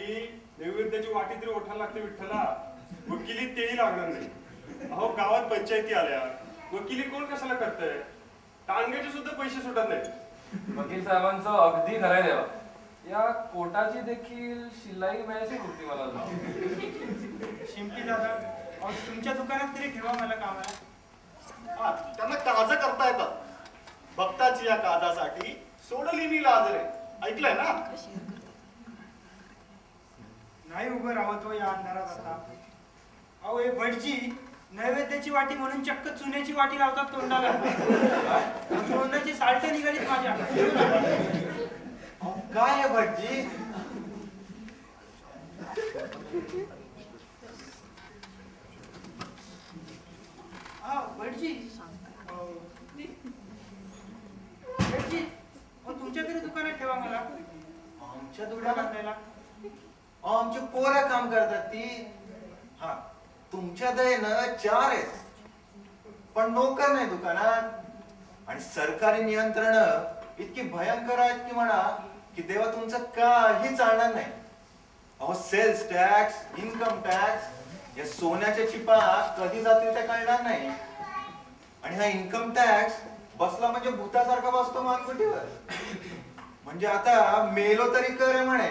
आई नैवेद्याची वाटी तरी ओठायला लागते विठ्ठला. वकिली तेही लागणार नाही. अहो गावात पंचायती आल्या, वकिली कोण कशाला करतंय? टांग्याचे सुद्धा पैसे सुटत नाही. वकील साहेबांचं अगदी खरंय देवा. या कोटाची देखील शिलाई मिळायची होती मला. शिंपी दादा, तुमच्या दुकानात तरी ठेवा मला कामाला. त्यांना काज करता येतात. भक्ताची या काजासाठी सोडली मी लाज रे. ऐकलंय ना? नाही उभं राहतो या अंधारात आता. अहो हे भटजी नैवेद्याची वाटी म्हणून चक्क चुन्याची वाटी लावतात तोंडाला. तोंडाची साल्ट निघालीत माझ्या. काय आहे भटजी? हा भटजी, भटजी तुमच्या तरी दुकानात ठेवा मला. आमच्या दुकानात दुकानात? द्यायला आमची पोरं काम करतात ती. हा तुमच्या दयेनं 4 आहेत, पण नोकर नाही दुकानात. आणि सरकारी नियंत्रण इतकी भयंकर आहेत की म्हणा की देवा तुमचं काही चालणार नाही. अहो सेल्स टॅक्स, इन्कम टॅक्स या सोन्याच्या चिपा कधी जातील ते कळणार नाही. आणि हा इन्कम टॅक्स बसला म्हणजे भूतासारखा बसतो मानकुटीवर. म्हणजे आता मेलो तरी कर आहे म्हणे.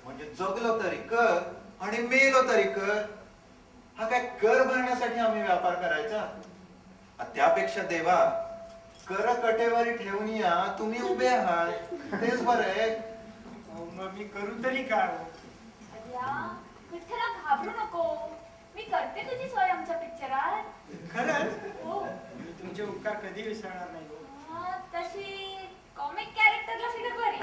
म्हणजे जगलो तरी कर आणि मेलो तरी कर. हा काय कर भरण्यासाठी आम्ही व्यापार करायचा? त्यापेक्षा देवा कर कटेवारी ठेवून या तुम्ही उभे आहात तेच बरं आहे. मग मी करू तरी काय? विठ्ठला घाबरू नको, मी करते तुझी सोय आमच्या पिक्चरात. खरंच? हो. मी तुमचे उपकार कधी विसरणार नाही. तशी कॉमिक कॅरेक्टरला फिगर बरी.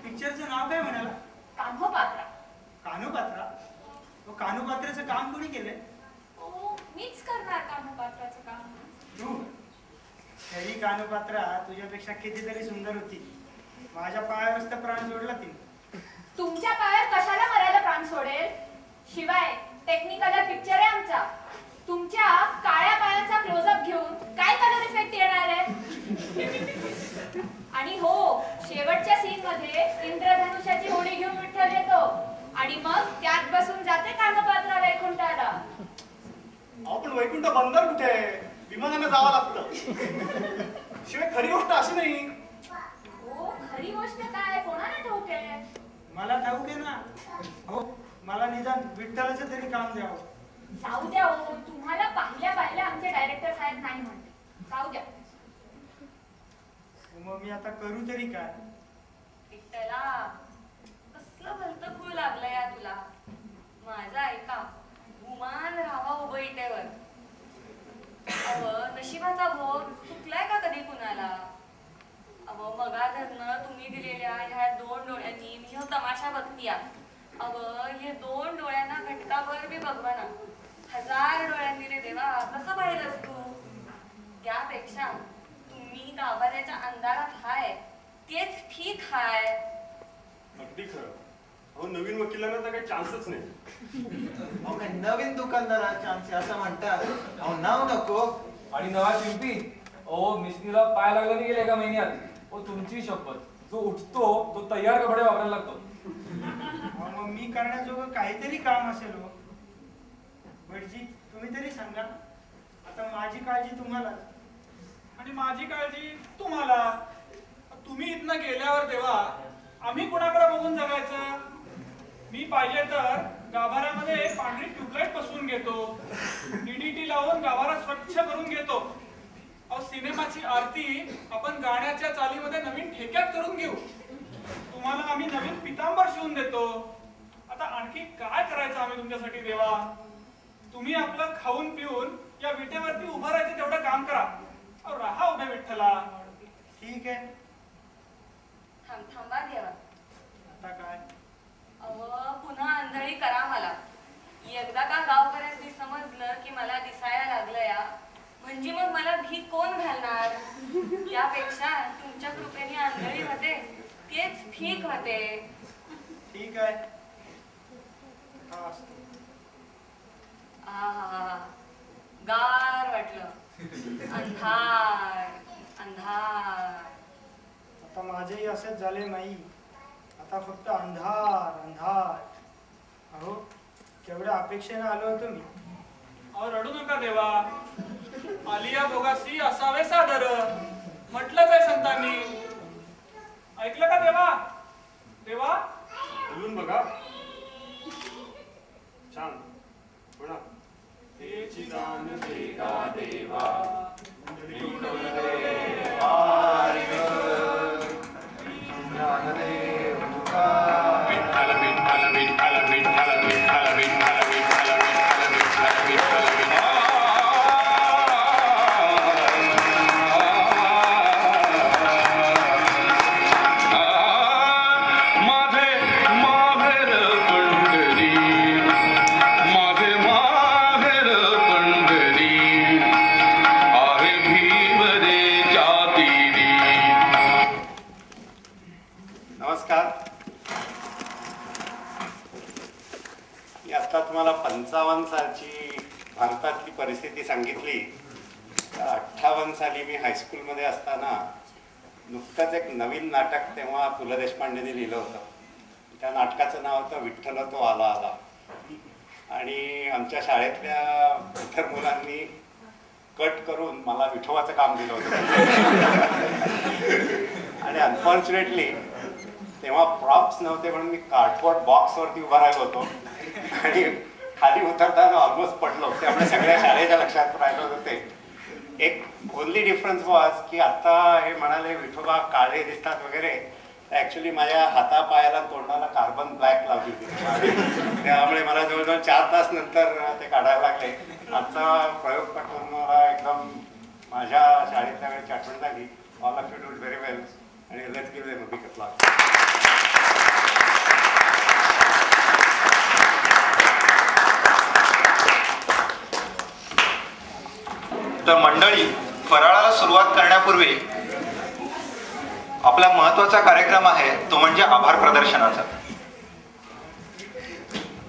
पिक्चरचं नाव काय म्हणाला? कान्होपात्रा. कान्होपात्रा? कान्होपात्राचं काम कोणी केलंय? हो मीच करणार कान्होपात्राचं काम. तू? तरी कान्होपात्रा तुझ्यापेक्षा कितीतरी सुंदर होती. माझ्या पायावरच तर प्राण जोडला ती. तुमच्या पायात कशाला मरायला प्राण सोडेल? शिवाय टेक्निकल पिक्चर आहे आमचा. तुमच्या काळ्या पायांचा क्लोजअप घेऊन काय कलर इफेक्ट येणार आहे? आणि हो शेवटच्या सीन मध्ये इंद्रधनुष्याची होडी घेऊन विठ्ठल येतो आणि मग त्यात बसून जाते कान्होपात्रा वैकुंठाला. आपण वैकुंठ बंदर कुठे आहे? विमानाने जावं लागतं. शिवाय खरी गोष्ट अशी नाही. हो खरी गोष्ट काय कोणाला ठाऊक आहे? मला ठाऊक आहे ना. हो मला निदान विठ्ठलाचं तरी काम द्यावं. जाऊ द्या हो, तुम्हाला पाहिल्या आमचे डायरेक्टर साहेब नाही म्हणते. जाऊ द्या. मग मी आता करू तरी काय? विठ्ठला कसलं भलतं खूळ लागलं या तुला. माझं ऐका, गुमान राहावा उभं इटेवर. अव नशिबाचा भोग चुकलाय का कधी कुणाला? अव मगा धरणं तुम्ही दिलेल्या ह्या 2 डोळ्यांनी मी तमाशा बघतीया. अव हे 2 डोळ्यांना घटकाभर बी बघवाना. 1000 डोळ्यांनी रे देवा कसं पाहिलंस तू? त्यापेक्षा तुम्ही गाभाऱ्याच्या अंधारात हाय तेच ठीक हाय. अगदी खरं. अहो नवीन वकिलांना तर काही चान्सच नाही. अहो काय नवीन दुकानदाराला चान्स असं म्हणतात? अहो नाव नको. आणि नवा शिंपी ओ मिशनीला पाय लागला नाही गेले एका महिन्यात. ओ तुमची शपथ, जो उठतो तो तयार कपडे वापरायला लागतो. मग मी करण्याजोगं काहीतरी काम असेल हो. भटजी तुम्ही तरी सांगा. आता माझी काळजी तुम्हाला आणि माझी काळजी तुम्हाला. तुम्ही इथनं गेल्यावर तेव्हा आम्ही कुणाकडे बघून जगायचं? मी पाहिजे तर गाभाऱ्यामध्ये पांढरी ट्यूबलाईट बसवून घेतो. डीडीटी लावून गाभारा स्वच्छ करून घेतो. अहो सिनेमाची आरती आपण गाण्याच्या चालीमध्ये नवीन ठेक्यात करून घेऊ. तुम्हाला आम्ही नवीन पितांबर शिवून देतो. आता आणखी काय करायचं आम्ही तुमच्यासाठी देवा? तुम्ही आपलं खाऊन पिऊन या विटेवरती उभं राहायचं तेवढं काम करा. अहो राहा उभे विठ्ठला. ठीक आहे. थांबा देवा. आता काय? अव पुन्हा आंधळी करा मला. एकदा का गावकऱ्यांनी समजलं की मला दिसायला लागलं या म्हणजे मग मला भीक कोण घालणार? यापेक्षा तुमच्या कृपेने आंधळी होते तेच ठीक होते. ठीक आहे. गार वाटलं. अंधार अंधार. आता माझेही असंच झाले नाही. आता फक्त अंधार अंधार. अहो केवढ्या अपेक्षेने आलो होतो मी. अहो रडू नका देवा. आलिया भोगासी असावे सादर म्हटलंच आहे संतांनी. ऐकलं का देवा? देवा बोलून बघा. छान म्हणा. हे चिदान देगा देवा तुम्हाला 55 सालची भारतातली परिस्थिती सांगितली. 58 साली मी हायस्कूलमध्ये असताना नुकतंच एक नवीन नाटक तेव्हा पु ल देशपांडेंनी लिहिलं होतं. त्या नाटकाचं नाव होतं विठ्ठल तो आला आला. आणि आमच्या शाळेतल्या इतर मुलांनी कट करून मला विठोबाचं काम दिलं होतं. आणि अनफॉर्च्युनेटली तेव्हा प्रॉप्स नव्हते म्हणून मी कार्डबोर्ड बॉक्सवरती उभा राहिलो होतो आणि खाली उतरताना ऑलमोस्ट पडलो. त्यामुळे सगळ्या शाळेच्या लक्षात राहिलं होतं ते. एक ओनली डिफरन्स वॉज की आता हे म्हणाले विठोबा काळे दिसतात वगैरे, ॲक्च्युली माझ्या हातापायाला तोंडाला कार्बन ब्लॅक लावली होती. त्यामुळे मला जवळजवळ 4 तास नंतर ते काढायला लागले. आजचा प्रयोग पाठवून मला एकदम माझ्या शाळेतल्या वेळेची आठवण झाली. All of you do very well आणि let's give them a big applause. तर मंडळी, फराळाला सुरुवात करण्यापूर्वी आपला महत्वाचा कार्यक्रम आहे तो म्हणजे आभार प्रदर्शनाचा.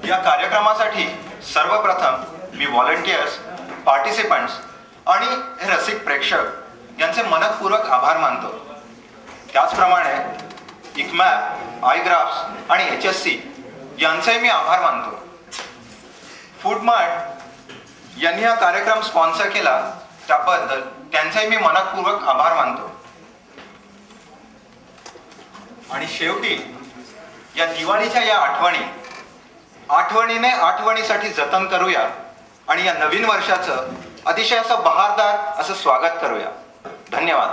या कार्यक्रमासाठी सर्वप्रथम मी व्हॉलंटियर्स, पार्टिसिपंट्स आणि हे रसिक प्रेक्षक यांचे मनपूर्वक आभार मानतो. त्याचप्रमाणे इकमॅप, आयग्राफ्स आणि HSC यांचेही मी आभार मानतो. फूडमार्ट यांनी हा कार्यक्रम स्पॉन्सर केला त्याबद्दल त्यांचाही मी मनपूर्वक आभार मानतो. आणि शेवटी या दिवाळीच्या या आठवणीने आठवणीसाठी जतन करूया आणि या नवीन वर्षाचं अतिशय असं बहारदार असं स्वागत करूया. धन्यवाद.